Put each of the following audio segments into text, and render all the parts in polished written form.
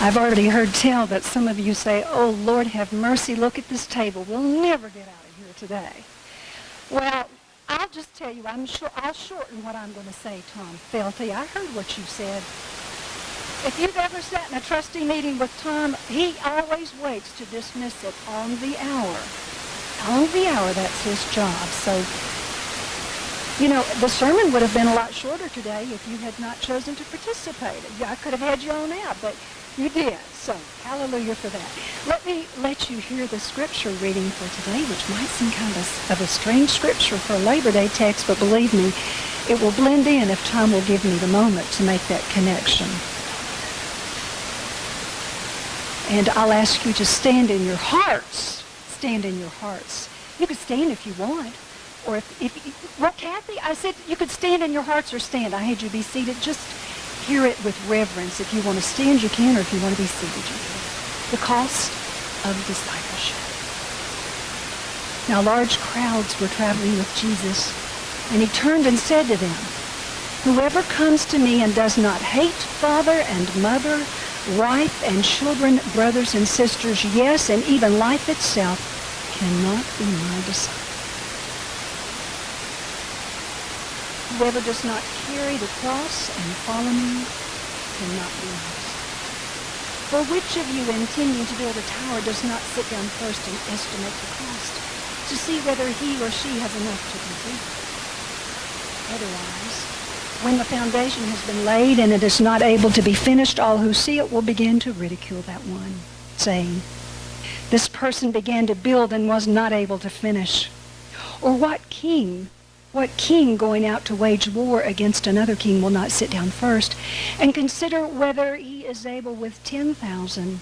I've already heard tell that some of you say, oh, Lord, have mercy, look at this table. We'll never get out of here today. Well, I'll just tell you, I'll shorten what I'm going to say, Tom Felty. I heard what you said. If you've ever sat in a trustee meeting with Tom, he always waits to dismiss it on the hour. On the hour, that's his job. So, you know, the sermon would have been a lot shorter today if you had not chosen to participate. I could have had you on out, but you did. So, hallelujah for that. Let me let you hear the scripture reading for today, which might seem kind of a strange scripture for a Labor Day text, but believe me, it will blend in if Tom will give me the moment to make that connection. And I'll ask you to stand in your hearts. Stand in your hearts. You could stand if you want. Or well, Kathy, I said you could stand in your hearts or stand. I had you be seated. Just hear it with reverence. If you want to stand, you can, or if you want to be seated, you can. The cost of discipleship. Now, large crowds were traveling with Jesus, and he turned and said to them, whoever comes to me and does not hate father and mother, wife and children, brothers and sisters, yes, and even life itself, cannot be my disciple. Whoever does not carry the cross and follow me cannot be my disciple. For which of you intending to build a tower does not sit down first and estimate the cost, to see whether he or she has enough to complete it? Otherwise, when the foundation has been laid and it is not able to be finished, all who see it will begin to ridicule that one, saying, this person began to build and was not able to finish. Or what king going out to wage war against another king will not sit down first and consider whether he is able with 10,000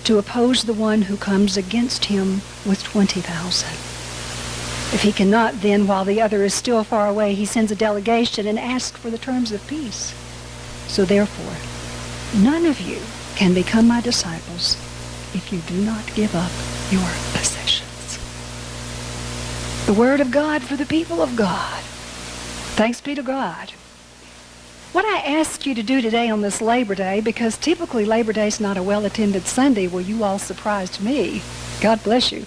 to oppose the one who comes against him with 20,000? If he cannot, then, while the other is still far away, he sends a delegation and asks for the terms of peace. So therefore, none of you can become my disciples if you do not give up your possessions. The word of God for the people of God. Thanks be to God. What I ask you to do today on this Labor Day, because typically Labor Day is not a well-attended Sunday, well, you all surprised me. God bless you,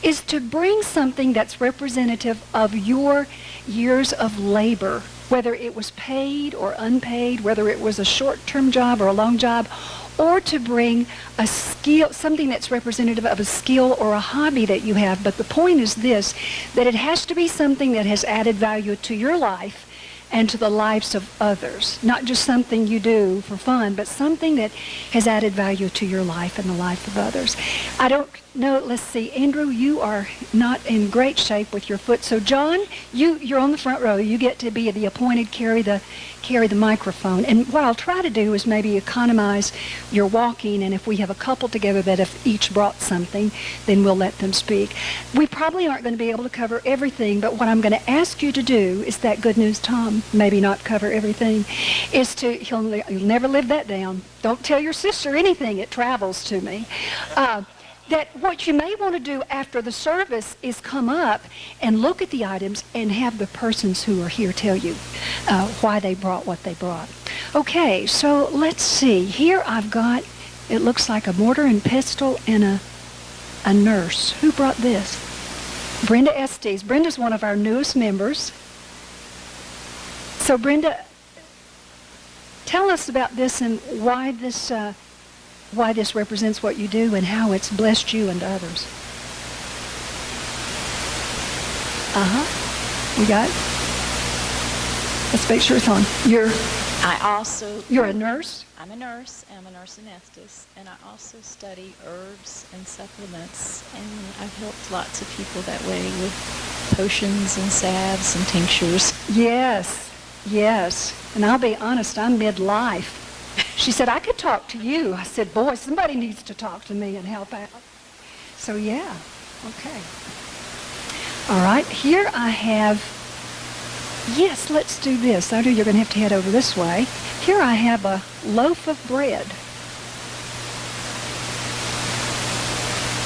is to bring something that's representative of your years of labor, whether it was paid or unpaid, whether it was a short-term job or a long job, or to bring a skill, something that's representative of a skill or a hobby that you have. But the point is this, that it has to be something that has added value to your life and to the lives of others. Not just something you do for fun, but something that has added value to your life and the life of others. I don't know, let's see, Andrew, you are not in great shape with your foot. So John, you're on the front row. You get to be the appointed, carry the microphone. And what I'll try to do is maybe economize your walking, and if we have a couple together that have each brought something, then we'll let them speak. We probably aren't going to be able to cover everything, but what I'm going to ask you to do is that good news, Tom, maybe not cover everything, is to, you'll never live that down. Don't tell your sister anything. It travels to me. That what you may want to do after the service is come up and look at the items and have the persons who are here tell you why they brought what they brought. Okay, so let's see. Here I've got, it looks like a mortar and pestle and a nurse. Who brought this? Brenda Estes. Brenda's one of our newest members. So Brenda, tell us about this and why this represents what you do and how it's blessed you and others. We got it? Let's make sure it's on. You're a nurse? I'm a nurse. I'm a nurse anesthetist, and I also study herbs and supplements, and I've helped lots of people that way with potions and salves and tinctures. Yes. And I'll be honest, I'm midlife. She said, I could talk to you. I said, boy, somebody needs to talk to me and help out. So, yeah. Okay. All right. Here I have, yes, let's do this. I know you're going to have to head over this way. Here I have a loaf of bread.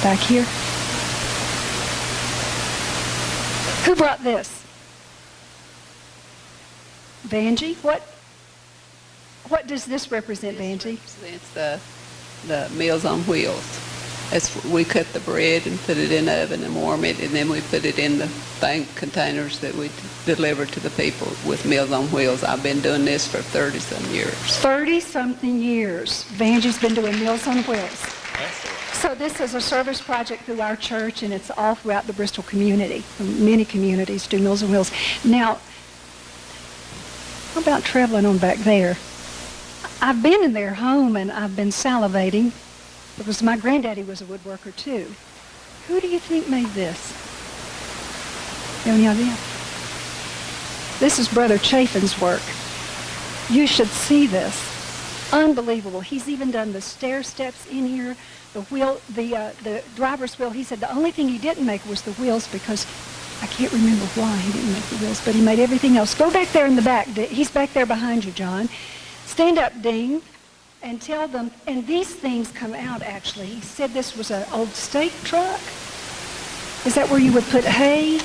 Back here. Who brought this? Vanjie? What does this represent, Vanjie? This represents the the Meals on Wheels. We cut the bread and put it in the oven and warm it, and then we put it in the bank containers that we deliver to the people with Meals on Wheels. I've been doing this for 30-some years. 30-something years, Vanjie's been doing Meals on Wheels. So this is a service project through our church, and it's all throughout the Bristol community. Many communities do Meals on Wheels. Now, how about traveling on back there? I've been in their home, and I've been salivating, because my granddaddy was a woodworker, too. Who do you think made this? You have any idea? This is Brother Chafin's work. You should see this. Unbelievable. He's even done the stair steps in here, the wheel, the driver's wheel. He said the only thing he didn't make was the wheels, because I can't remember why he didn't make the wheels, but he made everything else. Go back there in the back. He's back there behind you, John. Stand up, Dean, and tell them, and these things come out, actually. He said this was an old steak truck. Is that where you would put hay?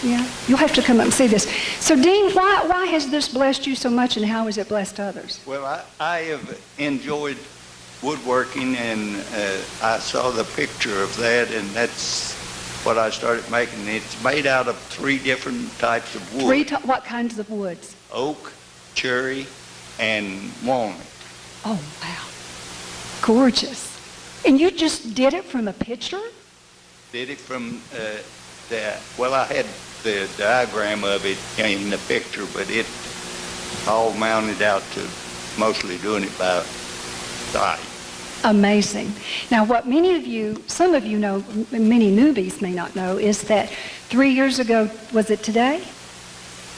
Yeah, you'll have to come up and see this. So, Dean, why has this blessed you so much, and how has it blessed others? Well, I have enjoyed woodworking, and I saw the picture of that, and that's what I started making. It's made out of 3 different types of wood. What kinds of woods? Oak, cherry, and walnut. Oh, wow. Gorgeous. And you just did it from a picture? Did it from well, I had the diagram of it in the picture, but it all mounted out to mostly doing it by sight. Amazing. Now, what some of you know, many newbies may not know, is that 3 years ago, was it today?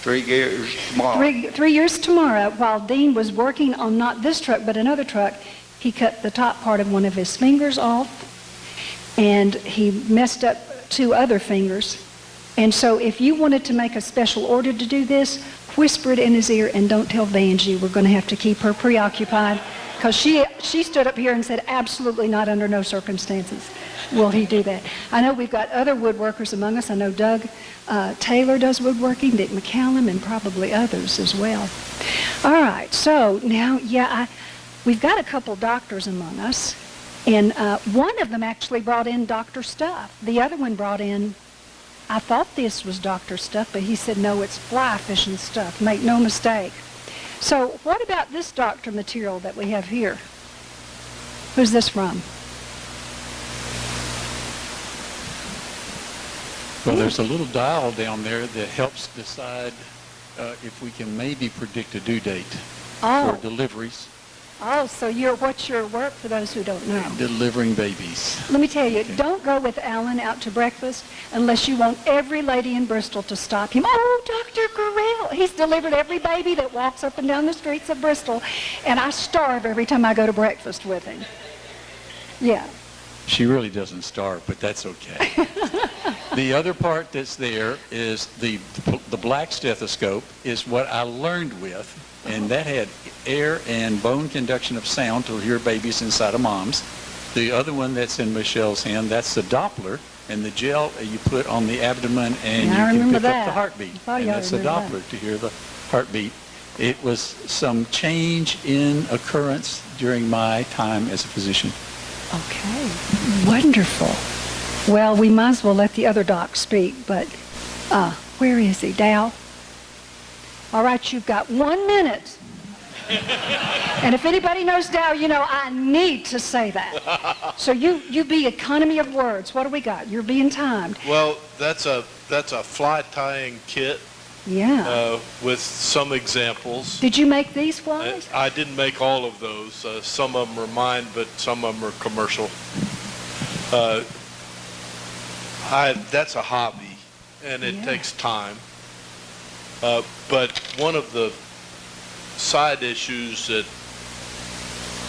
3 years tomorrow. 3 years tomorrow, while Dean was working on not this truck, but another truck, he cut the top part of one of his fingers off, and he messed up 2 other fingers. And so if you wanted to make a special order to do this, whisper it in his ear and don't tell Vanjie. We're going to have to keep her preoccupied, because she stood up here and said, absolutely not, under no circumstances will he do that. I know we've got other woodworkers among us. I know Doug Taylor does woodworking, Dick McCallum, and probably others as well. All right, so now, we've got a couple doctors among us, and one of them actually brought in doctor stuff. The other one brought in, I thought this was doctor stuff, but he said, no, it's fly fishing stuff. Make no mistake. So what about this doctor material that we have here? Who's this from? Well, there's a little dial down there that helps decide if we can maybe predict a due date for deliveries. Oh, so what's your work, for those who don't know? Delivering babies. Let me tell you, don't go with Alan out to breakfast unless you want every lady in Bristol to stop him. Oh, Dr. Gurrell, he's delivered every baby that walks up and down the streets of Bristol, and I starve every time I go to breakfast with him. Yeah. She really doesn't starve, but that's okay. The other part that's there is the black stethoscope is what I learned with, and that had air and bone conduction of sound to hear babies inside of moms. The other one that's in Michelle's hand, that's the Doppler, and the gel you put on the abdomen, and you can pick up the heartbeat. And that's the Doppler to hear the heartbeat. It was some change in occurrence during my time as a physician. Okay, wonderful. Well, we might as well let the other doc speak, but where is he, Dow? All right, you've got 1 minute. And if anybody knows Dow, you know I need to say that. So you be economy of words. What do we got? You're being timed. Well, that's a fly tying kit. Yeah. With some examples. Did you make these flies? I didn't make all of those. Some of them are mine, but some of them are commercial. That's a hobby, and it takes time. But one of the side issues that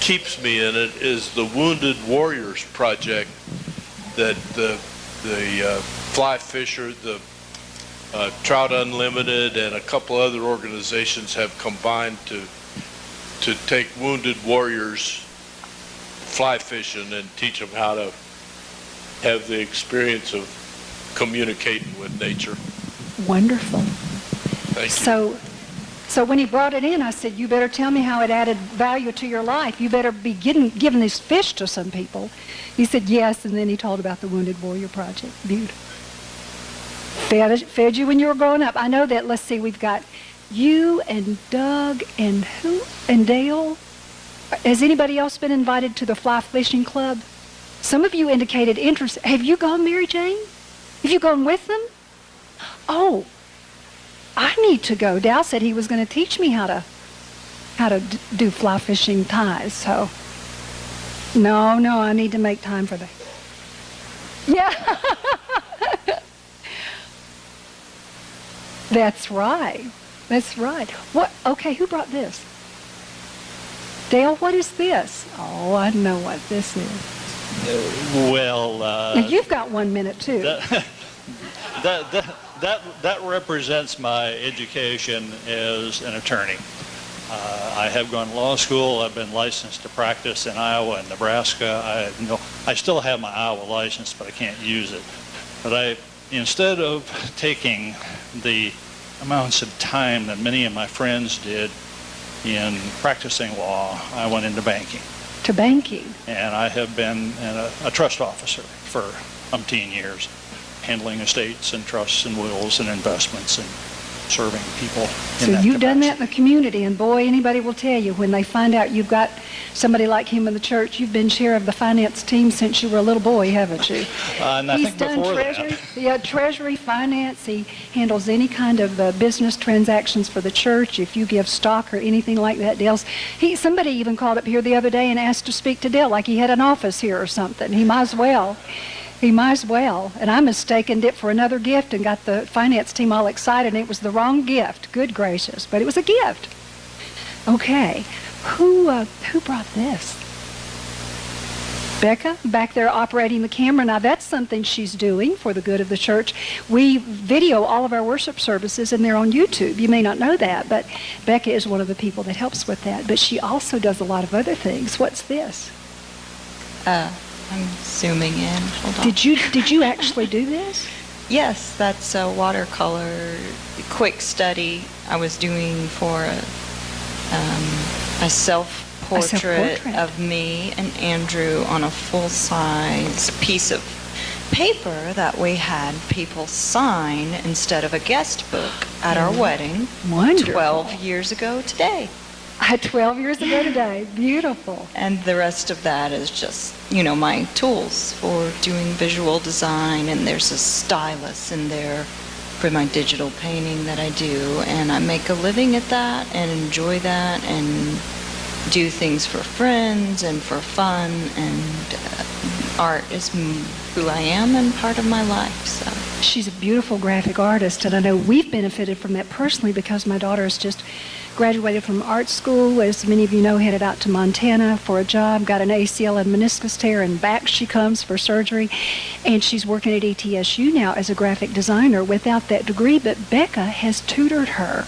keeps me in it is the Wounded Warriors Project that the Fly Fisher, the Trout Unlimited, and a couple other organizations have combined to take wounded warriors fly fishing and teach them how to have the experience of communicating with nature. Wonderful. Thank you. So So when he brought it in, I said, you better tell me how it added value to your life. You better be giving this fish to some people. He said, yes, and then he told about the Wounded Warrior Project. Beautiful. Fed you when you were growing up. I know that. Let's see, we've got you and Doug and who? And Dale. Has anybody else been invited to the fly fishing club? Some of you indicated interest. Have you gone, Mary Jane? Have you gone with them? Oh, I need to go. Dal said he was going to teach me how to do fly fishing ties. So, no, I need to make time for that. Yeah. That's right. That's right. What? Okay, who brought this? Dale, what is this? Oh, I know what this is. Now, you've got 1 minute too. That represents my education as an attorney. I have gone to law school. I've been licensed to practice in Iowa and Nebraska. I still have my Iowa license, but I can't use it. But instead of taking the amounts of time that many of my friends did in practicing law, I went into banking. To banking? And I have been a trust officer for umpteen years, handling estates and trusts and wills and investments and serving people in So that you've done that in capacity. the community, and boy, anybody will tell you when they find out you've got somebody like him in the church, you've been chair of the finance team since you were a little boy, haven't you? And I He's think done before treasury, that. yeah, treasury, finance. He handles any kind of business transactions for the church. If you give stock or anything like that, somebody even called up here the other day and asked to speak to Dale, like he had an office here or something. He might as well. He might as well. And I mistaken it for another gift and got the finance team all excited, and it was the wrong gift. Good gracious. But it was a gift. Okay. Who brought this? Becca, back there operating the camera. Now, that's something she's doing for the good of the church. We video all of our worship services, and they're on YouTube. You may not know that, but Becca is one of the people that helps with that. But she also does a lot of other things. What's this? I'm zooming in. Hold on. Did you actually do this? Yes, that's a watercolor quick study I was doing for a self-portrait of me and Andrew on a full-size piece of paper that we had people sign instead of a guest book at our wedding. Wonderful. 12 years ago today. 12 years ago today. Beautiful. And the rest of that is just, my tools for doing visual design. And there's a stylus in there for my digital painting that I do. And I make a living at that and enjoy that and do things for friends and for fun. And art is who I am and part of my life. So She's a beautiful graphic artist, and I know we've benefited from that personally because my daughter has just graduated from art school, as many of you know, headed out to Montana for a job, got an ACL and meniscus tear, and back she comes for surgery, and she's working at ETSU now as a graphic designer without that degree, but Becca has tutored her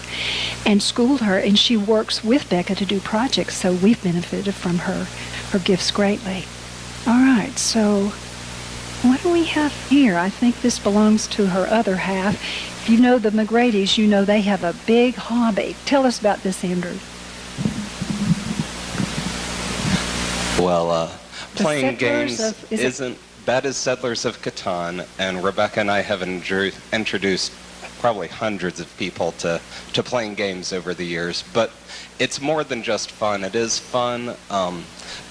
and schooled her, and she works with Becca to do projects, so we've benefited from her gifts greatly. All right, so what do we have here? I think this belongs to her other half. If you know the McGrady's, you know they have a big hobby. Tell us about this, Andrew. Well, The playing Settlers games of- that is Settlers of Catan, and Rebecca and I have introduced probably hundreds of people to playing games over the years, but it's more than just fun. It is fun,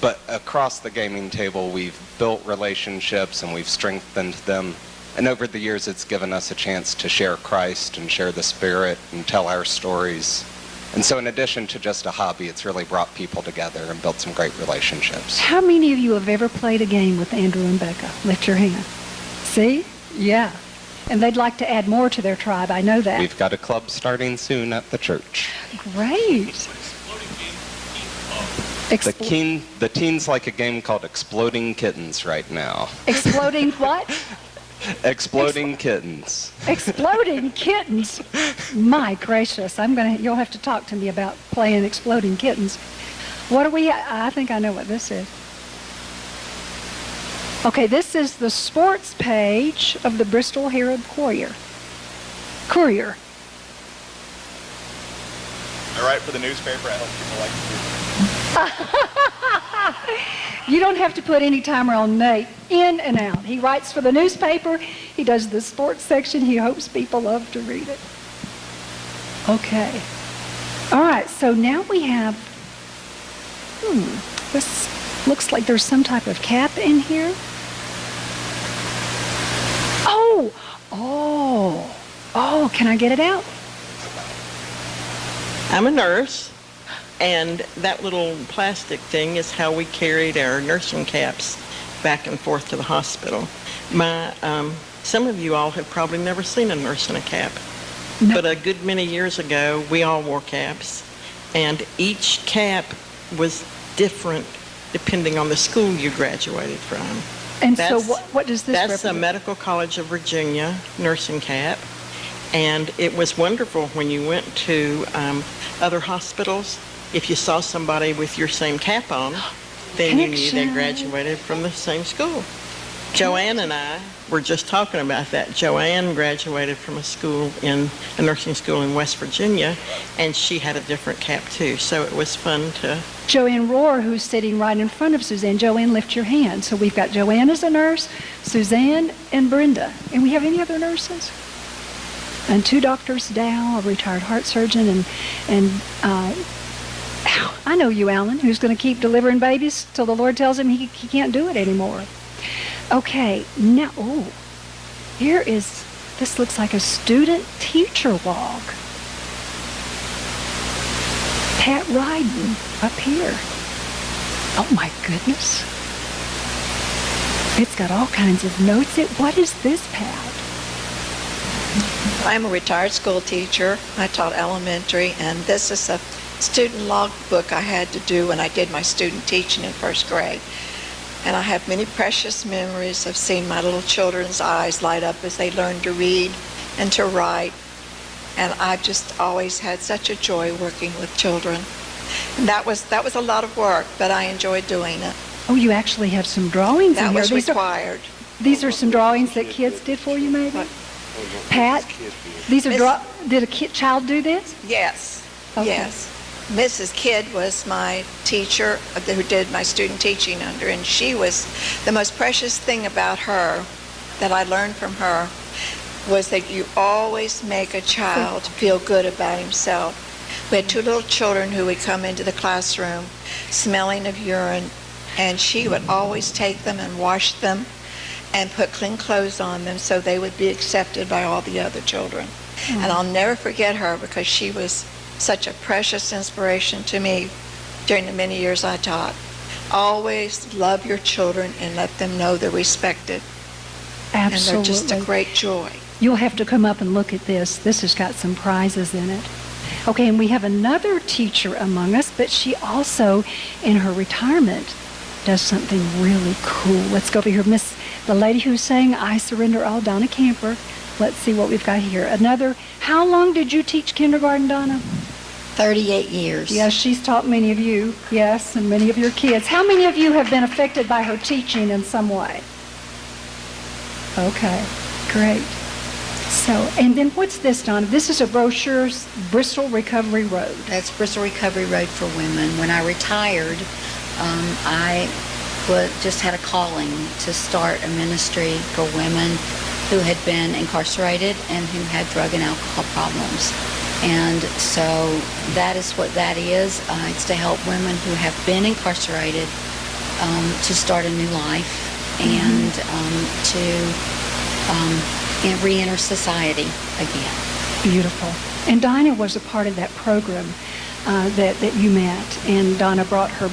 but across the gaming table we've built relationships and we've strengthened them, and over the years it's given us a chance to share Christ and share the Spirit and tell our stories. And so in addition to just a hobby, it's really brought people together and built some great relationships. How many of you have ever played a game with Andrew and Becca? Lift your hand. See? Yeah. And they'd like to add more to their tribe. I know that. We've got a club starting soon at the church. Great. The teens like a game called Exploding Kittens right now. Exploding what? Exploding Kittens. Exploding kittens. My gracious. You'll have to talk to me about playing Exploding Kittens. What are we, I think I know what this is. Okay, this is the sports page of the Bristol Herald Courier. I write for the newspaper. I help people like to. You don't have to put any timer on Nate. In and out. He writes for the newspaper. He does the sports section. He hopes people love to read it. Okay. All right, so now we have, this looks like there's some type of cap in here. Oh, can I get it out? I'm a nurse, and that little plastic thing is how we carried our nursing caps back and forth to the hospital. Some of you all have probably never seen a nurse in a cap, but a good many years ago, we all wore caps, and each cap was different depending on the school you graduated from. And so what does this represent? That's the Medical College of Virginia nursing cap. And it was wonderful when you went to other hospitals. If you saw somebody with your same cap on, then you knew they graduated from the same school. Joanne and I were just talking about that. Joanne graduated from a nursing school in West Virginia, and she had a different cap too. So it was fun to... Joanne Rohr, who's sitting right in front of Suzanne. Joanne, lift your hand. So we've got Joanne as a nurse, Suzanne, and Brenda. And we have any other nurses? And 2 doctors, Dow, a retired heart surgeon, and I know you, Alan, who's going to keep delivering babies till the Lord tells him he can't do it anymore. Okay, now, this looks like a student-teacher log. Pat Ryden up here. Oh my goodness. It's got all kinds of notes. What is this, Pat? I'm a retired school teacher. I taught elementary, and this is a student log book I had to do when I did my student teaching in first grade. And I have many precious memories of seeing my little children's eyes light up as they learned to read and to write. And I've just always had such a joy working with children. And that was a lot of work, but I enjoyed doing it. Oh, you actually have some drawings in here. That was required. These are some drawings that kids did for you, maybe? Pat, these are did a child do this? Yes. Okay. Yes. Mrs. Kidd was my teacher who did my student teaching under, and she was the most precious thing about her that I learned from her was that you always make a child feel good about himself. We had 2 little children who would come into the classroom smelling of urine, and she would always take them and wash them and put clean clothes on them so they would be accepted by all the other children. And I'll never forget her because she was such a precious inspiration to me during the many years I taught. Always love your children and let them know they're respected. Absolutely. And they're just a great joy. You'll have to come up and look at this. This has got some prizes in it. Okay, and we have another teacher among us, but she also, in her retirement, does something really cool. Let's go over here. The lady who's saying, I surrender all, Donna Camper. Let's see what we've got here. How long did you teach kindergarten, Donna? 38 years. Yes, she's taught many of you, yes, and many of your kids. How many of you have been affected by her teaching in some way? Okay, great. So, and then what's this, Donna? This is a brochure, Bristol Recovery Road. That's Bristol Recovery Road for Women. When I retired, I just had a calling to start a ministry for women who had been incarcerated and who had drug and alcohol problems. And so that is what that is. It's to help women who have been incarcerated to start a new life and to re-enter society again. Beautiful. And Dinah was a part of that program that you met. And Donna brought her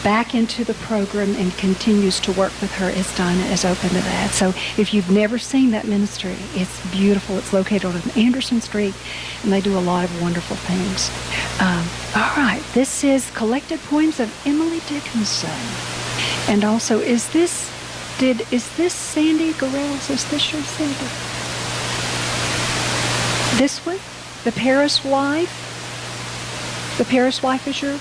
back into the program and continues to work with her as Dinah is open to that. So if you've never seen that ministry, it's beautiful. It's located on Anderson Street, and they do a lot of wonderful things. All right, this is Collected Poems of Emily Dickinson. And also, is this Sandy Gorell's? Is this your Sandy? This one? The Paris Wife? The Paris Wife is your?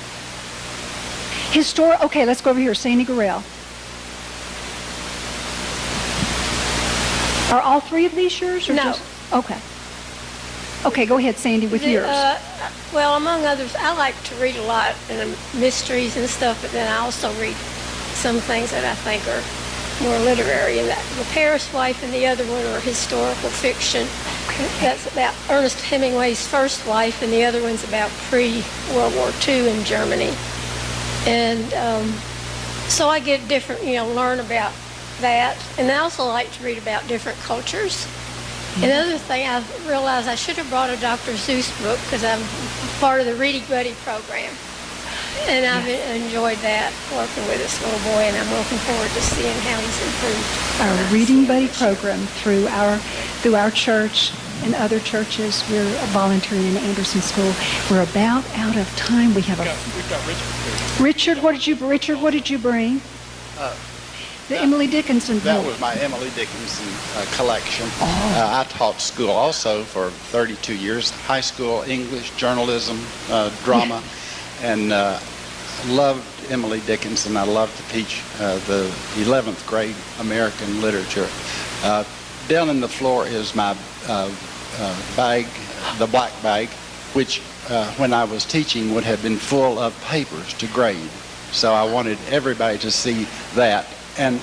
Okay, let's go over here. Sandy Gorell. Are all 3 of these yours? Or No. Okay. Okay, go ahead, Sandy, with yours. Well, among others, I like to read a lot and mysteries and stuff, but then I also read some things that I think are more literary. And that, The Paris Wife and the other one are historical fiction. Okay. That's about Ernest Hemingway's first wife, and the other one's about pre-World War II in Germany. And so I get different, learn about that. And I also like to read about different cultures. Another thing, I realized I should have brought a Dr. Seuss book because I'm part of the Reading Buddy program. And I've enjoyed that, working with this little boy, and I'm looking forward to seeing how he's improved. Our Reading Buddy program through our church and other churches. We're volunteering in Anderson School. We're about out of time. We've got Richard. Richard, what did you bring? The Emily Dickinson book. That was my Emily Dickinson collection. I taught school also for 32 years, high school, English, journalism, drama, and loved Emily Dickinson. I loved to teach the 11th grade American literature. Down in the floor is my bag, the black bag, which when I was teaching would have been full of papers to grade. So I wanted everybody to see that. And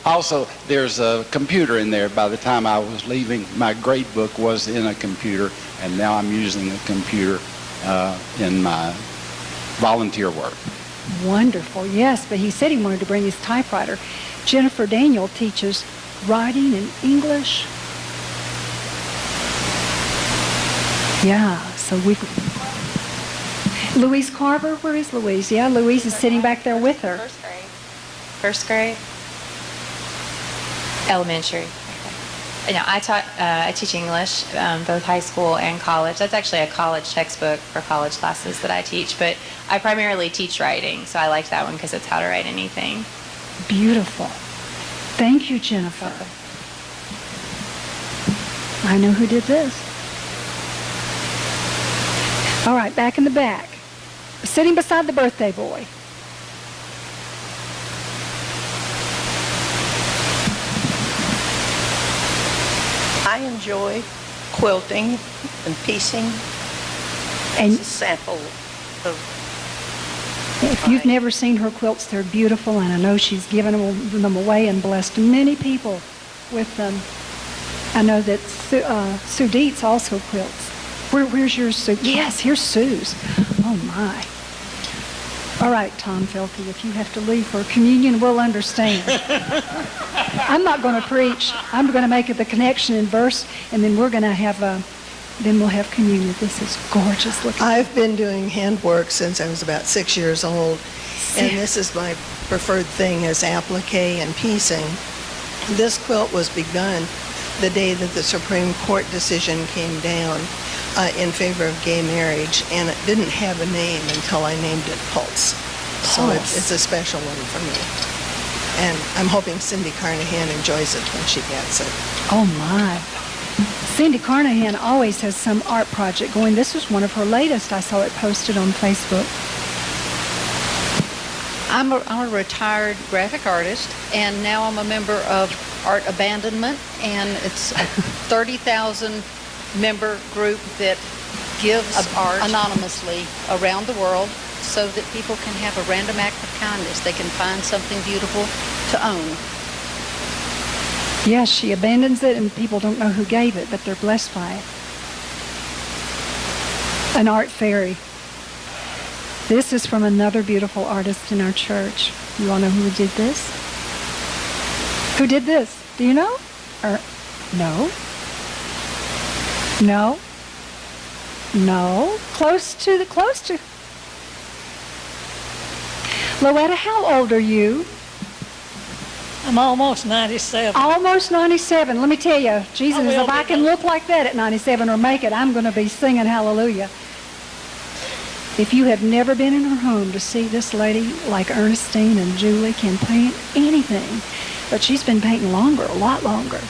also, there's a computer in there. By the time I was leaving, my grade book was in a computer, and now I'm using a computer in my volunteer work. Wonderful, yes, but he said he wanted to bring his typewriter. Jennifer Daniel teaches writing in English. Yeah, so Louise Carver, where is Louise? Yeah, Louise is sitting back there with her. First grade? Elementary. No, I teach English, both high school and college. That's actually a college textbook for college classes that I teach, but I primarily teach writing, so I like that one because it's how to write anything. Beautiful. Thank you, Jennifer. I know who did this. All right, back in the back. Sitting beside the birthday boy. I enjoy quilting and piecing. And it's a sample of... If you've never seen her quilts, they're beautiful, and I know she's given them away and blessed many people with them. I know that Sue Dietz also quilts. Where's yours, Sue? Yes, here's Sue's. Oh, my. All right, Tom Felty, if you have to leave for communion, we'll understand. I'm not going to preach. I'm going to make the connection in verse, and then we're going to have then we'll have communion. This is gorgeous looking. I've been doing handwork since I was about 6 years old, and this is my preferred thing is applique and piecing. This quilt was begun the day that the Supreme Court decision came down in favor of gay marriage, and it didn't have a name until I named it Pulse. So it's a special one for me. And I'm hoping Cindy Carnahan enjoys it when she gets it. Oh, my. Cindy Carnahan always has some art project going. This was one of her latest. I saw it posted on Facebook. I'm a retired graphic artist, and now I'm a member of Art Abandonment, and it's a 30,000 member group that gives art anonymously around the world so that people can have a random act of kindness. They can find something beautiful to own. Yes, she abandons it, and people don't know who gave it, but they're blessed by it. An art fairy. This is from another beautiful artist in our church. You all know who did this? Who did this? Do you know? Or no? No? No? Close to. Louetta, how old are you? I'm almost 97. Almost 97. Let me tell you, Jesus, if I can look like that at 97 or make it, I'm going to be singing hallelujah. If you have never been in her home to see this lady like Ernestine and Julie can paint anything, but she's been painting longer, a lot longer.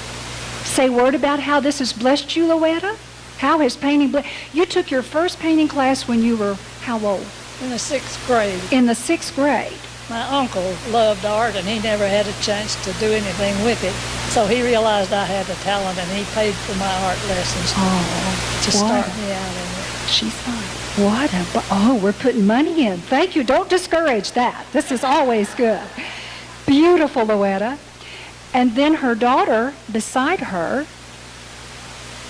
Say a word about how this has blessed you, Louetta? How has painting blessed? You took your first painting class when you were how old? In the 6th grade. In the 6th grade. My uncle loved art, and he never had a chance to do anything with it. So he realized I had the talent, and he paid for my art lessons to start me out in it. She's fine. We're putting money in. Thank you. Don't discourage that. This is always good. Beautiful, Louetta. And then her daughter beside her.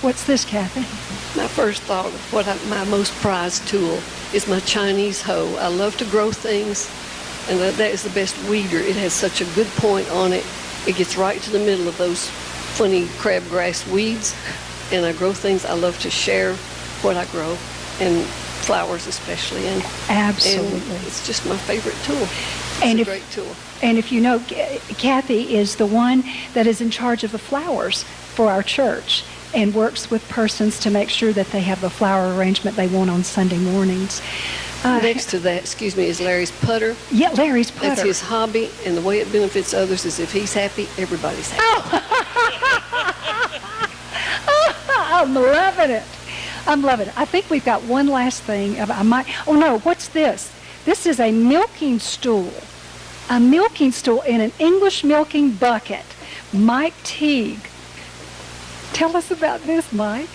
What's this, Kathy? My first thought of my most prized tool is my Chinese hoe. I love to grow things, and that is the best weeder. It has such a good point on it. It gets right to the middle of those funny crabgrass weeds, and I grow things. I love to share what I grow, and flowers especially. And Absolutely. And it's just my favorite tool. It's a great tool. And if you know, Kathy is the one that is in charge of the flowers for our church and works with persons to make sure that they have the flower arrangement they want on Sunday mornings. Next to that, is Larry's putter. Yeah, Larry's putter. That's his hobby, and the way it benefits others is if he's happy, everybody's happy. I'm loving it. I'm loving it. I think we've got one last thing. What's this? This is a milking stool. A milking stool in an English milking bucket. Mike Teague. Tell us about this, Mike.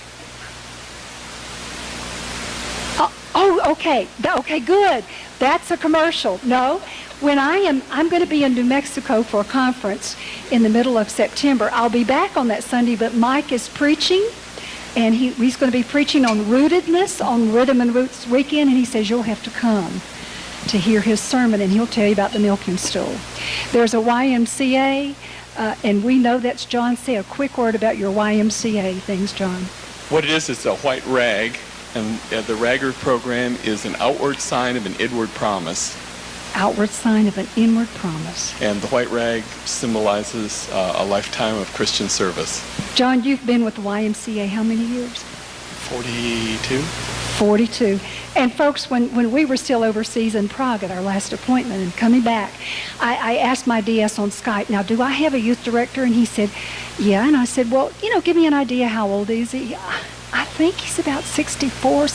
Okay. Okay, good. That's a commercial. No, I'm going to be in New Mexico for a conference in the middle of September. I'll be back on that Sunday, but Mike is preaching, and he's going to be preaching on rootedness on Rhythm and Roots weekend, and he says you'll have to come to hear his sermon, and he'll tell you about the milking stool. There's a YMCA, and we know that's John. Say a quick word about your YMCA things, John. What it is, it's a white rag, and the Ragger program is an outward sign of an inward promise. Outward sign of an inward promise. And the white rag symbolizes a lifetime of Christian service. John, you've been with the YMCA how many years? 42. 42. And folks, when we were still overseas in Prague at our last appointment and coming back, I asked my DS on Skype, now, do I have a youth director? And he said, yeah. And I said, well, give me an idea, how old is he? I think he's about 64.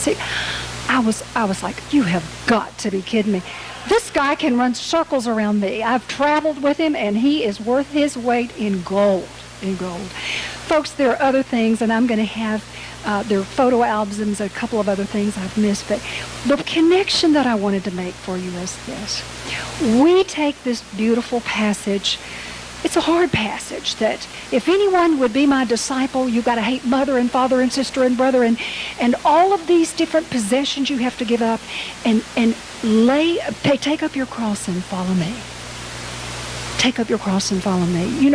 I was like, you have got to be kidding me. This guy can run circles around me. I've traveled with him, and he is worth his weight in gold. Folks, there are other things, and I'm going to have there are photo albums, a couple of other things I've missed, but the connection that I wanted to make for you is this. We take this beautiful passage. It's a hard passage that if anyone would be my disciple, you've got to hate mother and father and sister and brother and all of these different possessions you have to give up and take up your cross and follow me. Take up your cross and follow me.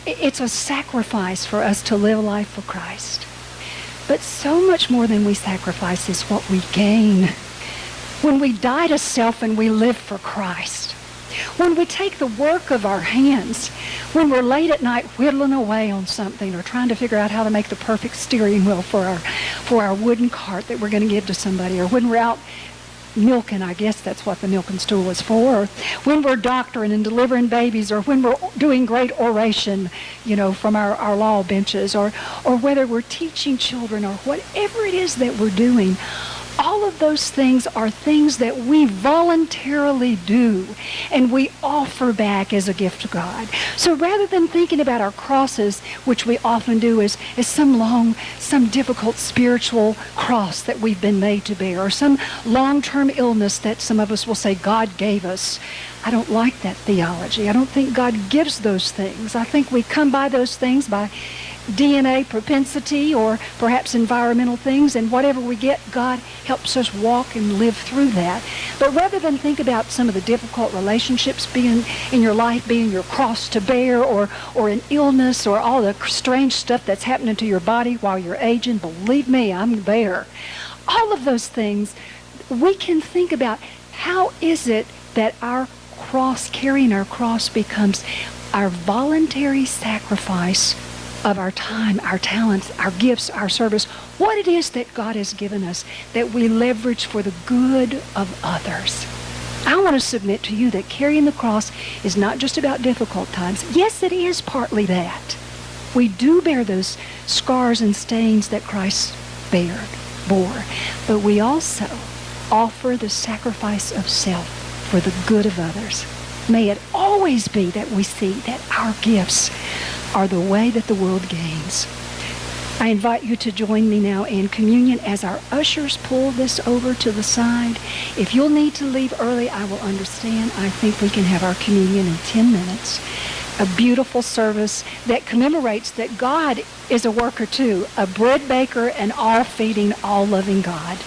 It's a sacrifice for us to live life for Christ. But so much more than we sacrifice is what we gain. When we die to self and we live for Christ. When we take the work of our hands, when we're late at night whittling away on something or trying to figure out how to make the perfect steering wheel for our wooden cart that we're going to give to somebody, or when we're out milking, I guess that's what the milking stool is for, or when we're doctoring and delivering babies, or when we're doing great oration, from our law benches, or whether we're teaching children, or whatever it is that we're doing, all of those things are things that we voluntarily do and we offer back as a gift to God. So rather than thinking about our crosses, which we often do as some difficult spiritual cross that we've been made to bear, or some long-term illness that some of us will say God gave us, I don't like that theology. I don't think God gives those things. I think we come by those things by DNA propensity or perhaps environmental things, and whatever we get, God helps us walk and live through that. But rather than think about some of the difficult relationships being in your life, being your cross to bear, or an illness, or all the strange stuff that's happening to your body while you're aging, believe me, I'm there. All of those things, we can think about how is it that our cross, carrying our cross, becomes our voluntary sacrifice of our time, our talents, our gifts, our service, what it is that God has given us that we leverage for the good of others. I want to submit to you that carrying the cross is not just about difficult times. Yes, it is partly that. We do bear those scars and stains that Christ bore, but we also offer the sacrifice of self for the good of others. May it always be that we see that our gifts are the way that the world gains. I invite you to join me now in communion as our ushers pull this over to the side. If you'll need to leave early, I will understand. I think we can have our communion in 10 minutes. A beautiful service that commemorates that God is a worker too, a bread baker and all-feeding, all-loving God.